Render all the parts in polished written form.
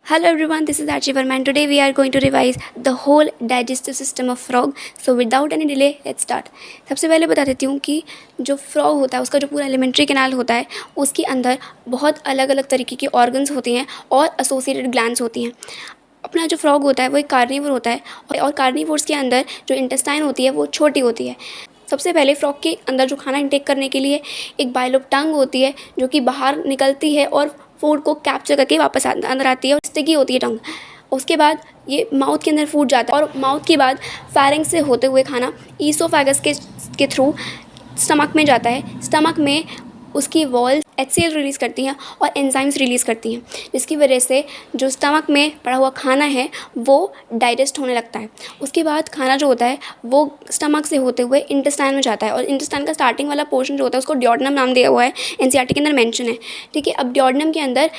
Hello everyone, this is Archie Verma and today we are going to revise the whole digestive system of frog. So without any delay, let's start. सबसे पहले बता देती हूँ कि जो frog होता है उसका जो पूरा एलिमेंट्री कैनाल होता है उसके अंदर बहुत अलग अलग तरीके की ऑर्गन्स होती हैं और एसोसिएटेड ग्लैंड्स होती हैं. अपना जो फ्रॉग होता है वो एक कार्निवोर होता है और कार्निवोर्स के अंदर जो इंटेस्टाइन होती है वो छोटी होती है. सबसे पहले फ्रॉग के अंदर जो खाना इंटेक करने के लिए एक बाइल ऑफ टंग होती है जो कि बाहर निकलती है और फूड को कैप्चर करके वापस अंदर आती है और स्टिकी होती है टंग. उसके बाद ये माउथ के अंदर फूड जाता है और माउथ के बाद फेरिंग्स से होते हुए खाना ईसोफेगस के थ्रू स्टमक में जाता है. स्टमक में उसकी वॉल्स HCl रिलीज़ करती हैं और एंजाइम्स रिलीज़ करती हैं जिसकी वजह से जो स्टमक में पड़ा हुआ खाना है वो डाइजेस्ट होने लगता है. उसके बाद खाना जो होता है वो स्टमक से होते हुए इंटेस्टाइन में जाता है और इंटेस्टाइन का स्टार्टिंग वाला पोर्शन जो होता है उसको ड्योडेनम नाम दिया हुआ है. NCERT के अंदर मेंशन है. ठीक है, अब ड्योडेनम के अंदर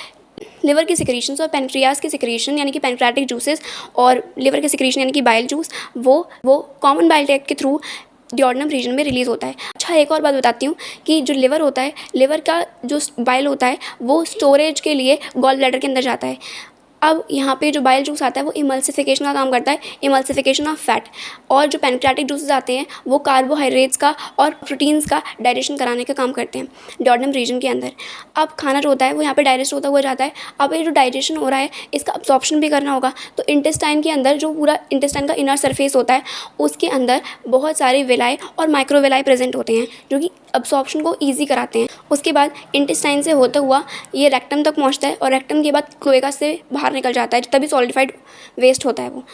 लिवर की सिक्रीशंस और पेनक्रियाज की सिक्रीशन यानी कि पेनक्रियाटिक जूसेस और लिवर की सिक्रीशन यानी कि बाइल जूस वो कॉमन बाइल ट्रैक्ट के थ्रू ड्योडेनम रीजन में रिलीज़ होता है. अच्छा, एक और बात बताती हूँ कि जो लिवर होता है, लिवर का जो बाइल होता है वो स्टोरेज के लिए गॉल ब्लैडर के अंदर जाता है. अब यहाँ पे जो बाइल जूस आता है वो इमल्सिफिकेशन का काम करता है, इमल्सिफिकेशन ऑफ फैट. और जो पेनक्रियाटिक जूसेस आते हैं वो कार्बोहाइड्रेट्स का और प्रोटीन्स का डाइजेशन कराने का काम करते हैं ड्योडेनम रीजन के अंदर. अब खाना जो होता है वो यहाँ पे डाइजेस्ट होता हुआ जाता है. अब ये जो डाइजेशन हो रहा है इसका अब्जॉर्प्शन भी करना होगा तो इंटेस्टाइन के अंदर जो पूरा इंटेस्टाइन का इनर सरफेस होता है उसके अंदर बहुत सारे वेलाई और माइक्रोवेलाई प्रेजेंट होते हैं जो कि अब्जॉर्प्शन को ईजी कराते हैं. उसके बाद इंटेस्टाइन से होता हुआ ये रेक्टम तक पहुँचता है और रेक्टम के बाद क्लोएका से बाहर निकल जाता है, तभी सॉलिडिफाइड वेस्ट होता है वो.